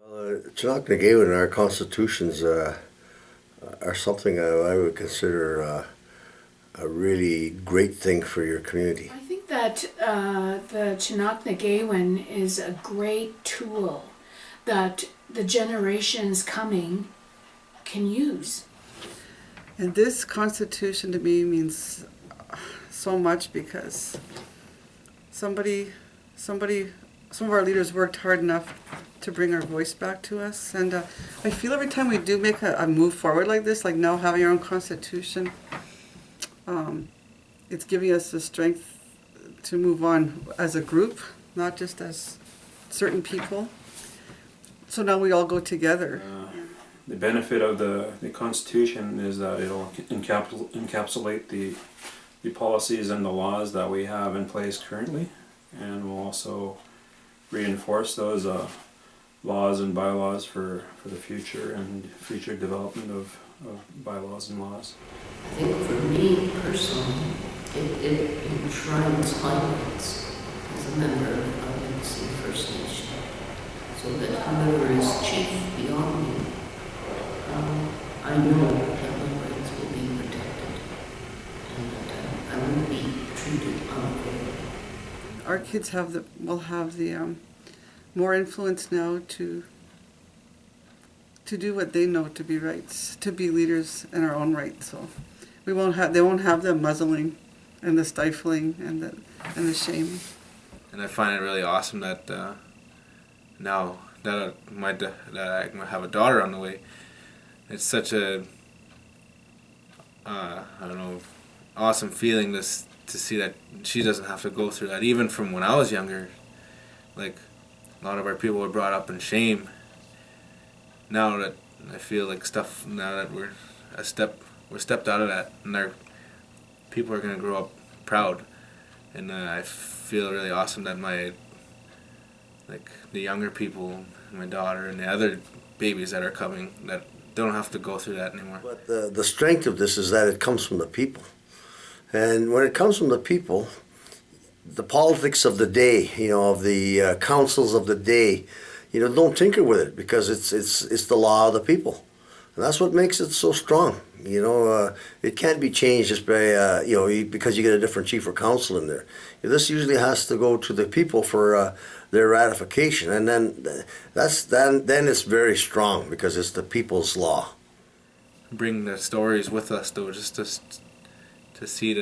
Gichi-Naaknigewin, our constitutions are something I would consider a really great thing for your community. I think that the Gichi-Naaknigewin is a great tool that the generations coming can use. And this constitution to me means so much because some of our leaders worked hard enough to bring our voice back to us. And I feel every time we do make a move forward like this, like now having our own constitution, it's giving us the strength to move on as a group, not just as certain people. So now we all go together. The benefit of the Constitution is that it'll encapsulate the policies and the laws that we have in place currently, and will also reinforce those laws and bylaws for the future and future development of bylaws and laws. I think for me personally, it enshrines my rights as a member of Nipissing First Nation, so that whoever is chief beyond me, I know that my rights will be protected and that I will be treated unfairly. Our kids will have the more influence now to do what they know to be right, to be leaders in our own right. So they won't have the muzzling and the stifling and the shame. And I find it really awesome that now that I have a daughter on the way, it's such a awesome feeling to see that she doesn't have to go through that. Even from when I was younger, like a lot of our people were brought up in shame. Now that I feel like now that we're stepped out of that, and people are gonna grow up proud, and I feel really awesome that the younger people, my daughter, and the other babies that are coming, that don't have to go through that anymore. But the strength of this is that it comes from the people. And when it comes from the people, the politics of the day, of the councils of the day, don't tinker with it, because it's the law of the people. And that's what makes it so strong. It can't be changed just by, because you get a different chief or council in there. This usually has to go to the people for their ratification. And then then it's very strong, because it's the people's law. Bring the stories with us, though, just to see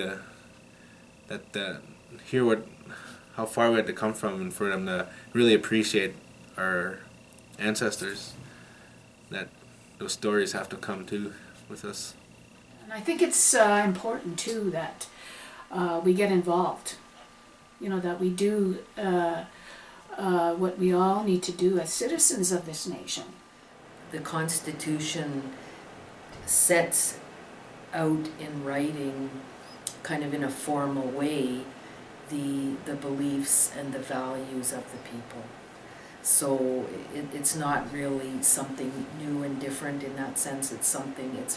hear how far we had to come from, and for them to really appreciate our ancestors, that those stories have to come too with us. And I think it's important too that we get involved. That we do what we all need to do as citizens of this nation. The Constitution sets out in writing, kind of in a formal way, the beliefs and the values of the people. So it's not really something new and different in that sense. It's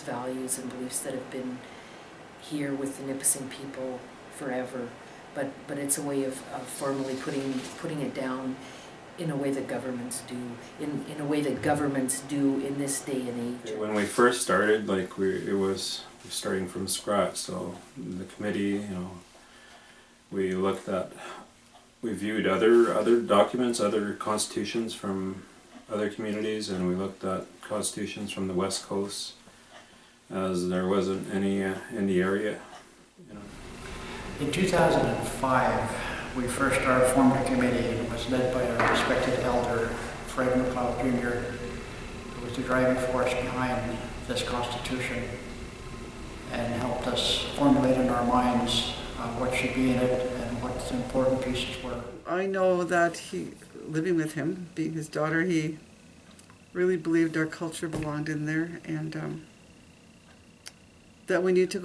values and beliefs that have been here with the Nipissing people forever. But it's a way of formally putting it down in a way that governments do, in a way that governments do in this day and age. When we first started, it was starting from scratch. So the committee, we viewed other documents, other constitutions from other communities, and we looked at constitutions from the West Coast, as there wasn't any in the area. In 2005, we first started forming a committee, and it was led by our respected elder, Fred McLeod Jr., who was the driving force behind this Constitution and helped us formulate in our minds what should be in it and what the important pieces were. I know that living with him, being his daughter, he really believed our culture belonged in there, and that we need to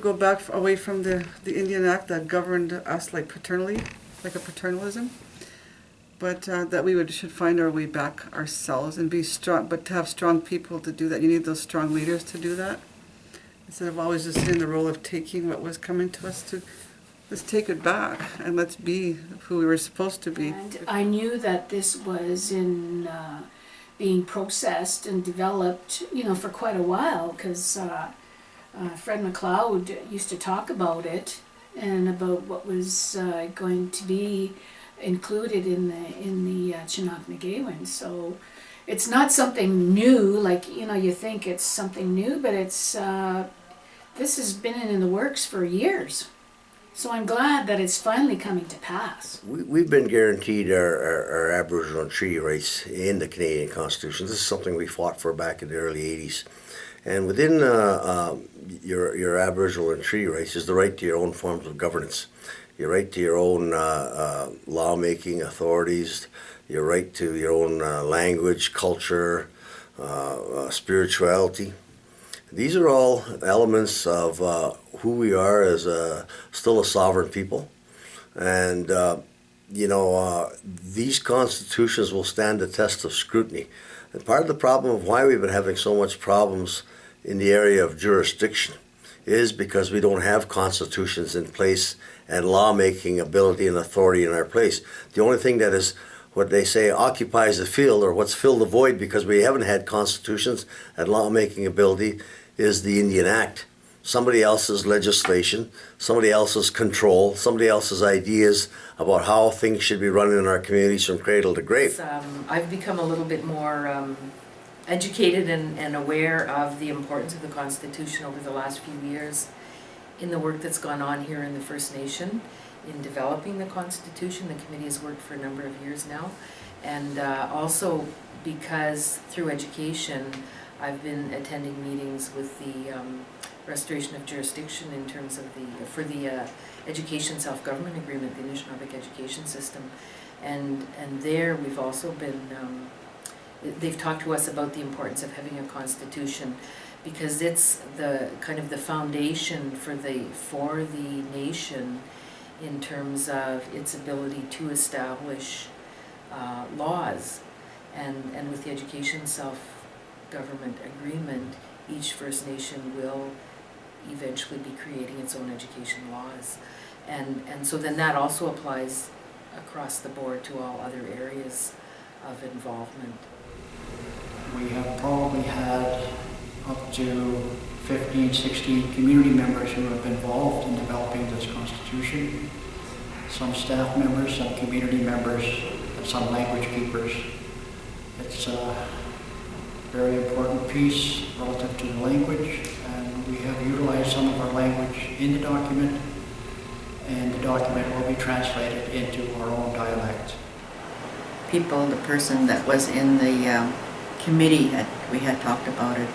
go back away from the Indian Act that governed us like a paternalism, but that we should find our way back ourselves and be strong. But to have strong people to do that, you need those strong leaders to do that. Instead of always just in the role of taking what was coming to us, let's take it back and let's be who we were supposed to be. And I knew that this was in being processed and developed, for quite a while, because Fred McLeod used to talk about it and about what was going to be included in the Gichi-Naaknigewin. So it's not something new, like you think it's something new, but it's this has been in the works for years. So I'm glad that it's finally coming to pass. We've been guaranteed our Aboriginal and treaty rights in the Canadian Constitution. This is something we fought for back in the early 80s. And within your Aboriginal and treaty rights is the right to your own forms of governance, your right to your own lawmaking authorities, your right to your own language, culture, spirituality. These are all elements of who we are as still a sovereign people. And, these constitutions will stand the test of scrutiny. And part of the problem of why we've been having so much problems in the area of jurisdiction is because we don't have constitutions in place and lawmaking ability and authority in our place. The only thing that is what they say occupies the field, or what's filled the void because we haven't had constitutions and lawmaking ability, is the Indian Act. Somebody else's legislation, somebody else's control, somebody else's ideas about how things should be run in our communities from cradle to grave. I've become a little bit more educated and aware of the importance of the Constitution over the last few years in the work that's gone on here in the First Nation in developing the Constitution. The committee has worked for a number of years now, and also because through education I've been attending meetings with the restoration of jurisdiction in terms of for the education self-government agreement, the Anishinaabe education system, and there we've also been they've talked to us about the importance of having a constitution, because it's the kind of the foundation for the nation in terms of its ability to establish laws, and with the education self-government agreement, each First Nation will eventually be creating its own education laws, and so then that also applies across the board to all other areas of involvement. We have probably had up to 15, 16 community members who have been involved in developing this constitution. Some staff members, some community members, and some language keepers. It's a very important piece relative to the language, and we have utilized some of our language in the document, and the document will be translated into our own dialect. The person that was in the committee, we had talked about it.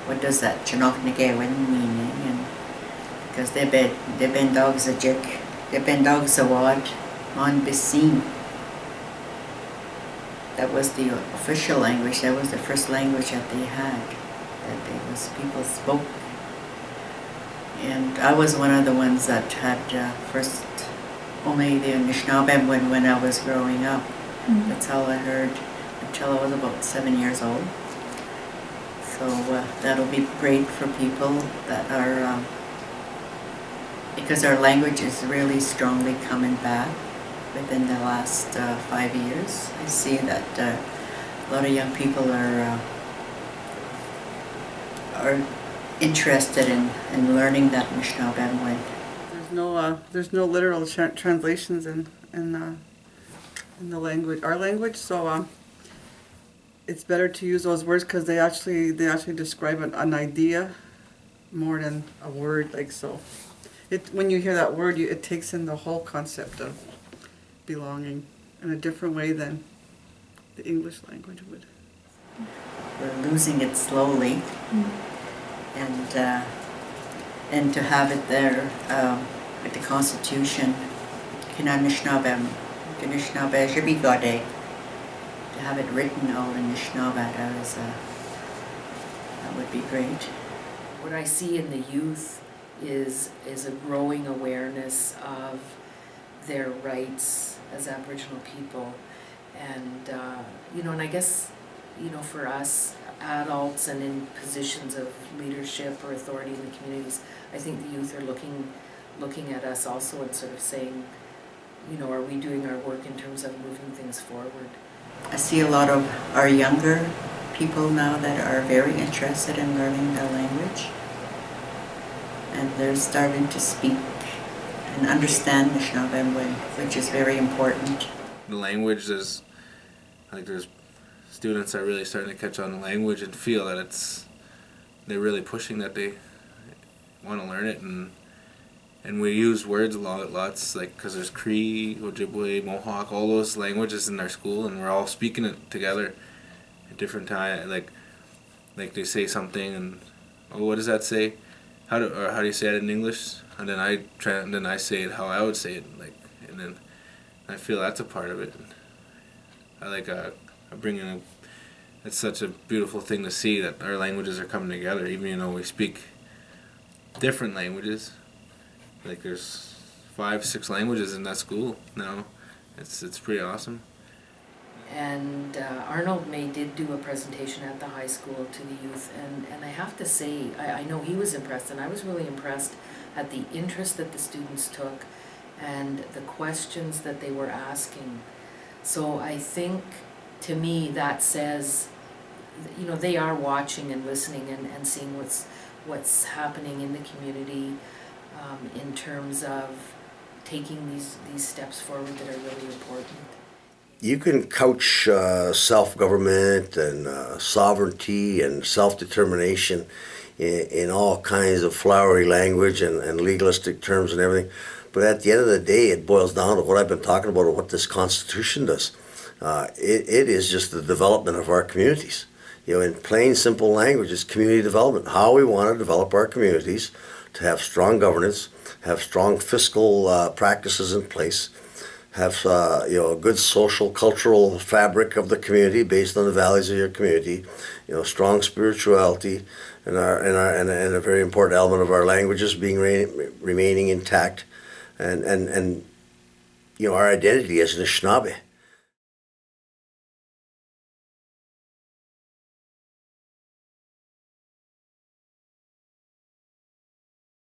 What does that Gichi-Naaknigewin meaning? And because they've been dogs a jik, they've been dogs a wad, Nipissing. That was the official language. That was the first language that they had, people spoke. And I was one of the ones that had first only the Anishinaabe when I was growing up. Mm-hmm. That's all I heard until I was about 7 years old. So that'll be great for people that are, because our language is really strongly coming back within the last 5 years. I see that a lot of young people are interested in learning that Anishinaabe. There's no literal translations in the language, our language. So it's better to use those words because they actually describe an idea more than a word. Like so, when you hear that word, it takes in the whole concept of belonging in a different way than the English language would. We're losing it slowly, and to have it there with the Constitution, Anishinaabe should be Gade. To have it written all in Anishinaabe, that would be great. What I see in the youth is a growing awareness of their rights as Aboriginal people, and and I guess for us adults and in positions of leadership or authority in the communities, I think the youth are looking looking at us also and sort of saying, you know, are we doing our work in terms of moving things forward? I see a lot of our younger people now that are very interested in learning the language, and they're starting to speak and understand Anishinaabe, which is very important. The language is, like, there's students are really starting to catch on the language and feel that they're really pushing that they want to learn it, and we use words lots, like, because there's Cree, Ojibwe, Mohawk, all those languages in our school, and we're all speaking it together at different times. Like they say something, and oh, what does that say? How do you say it in English? And then I say it how I would say it, like, and then I feel that's a part of it. I bring in it's such a beautiful thing to see that our languages are coming together, even though we speak different languages. Like, there's 5-6 languages in that school now. It's pretty awesome. And Arnold May did do a presentation at the high school to the youth, and I have to say, I know he was impressed, and I was really impressed at the interest that the students took and the questions that they were asking. So I think, to me, that says, you know, they are watching and listening and seeing what's happening in the community in terms of taking these steps forward that are really important. You can couch self-government and sovereignty and self-determination in all kinds of flowery language and legalistic terms and everything. But at the end of the day, it boils down to what I've been talking about, or what this Constitution does. It is just the development of our communities. You know, in plain, simple language, it's community development. How we want to develop our communities to have strong governance, have strong fiscal practices in place, have a good social, cultural fabric of the community based on the values of your community, strong spirituality, and a very important element of our languages being remaining intact, and our identity as Anishinaabe.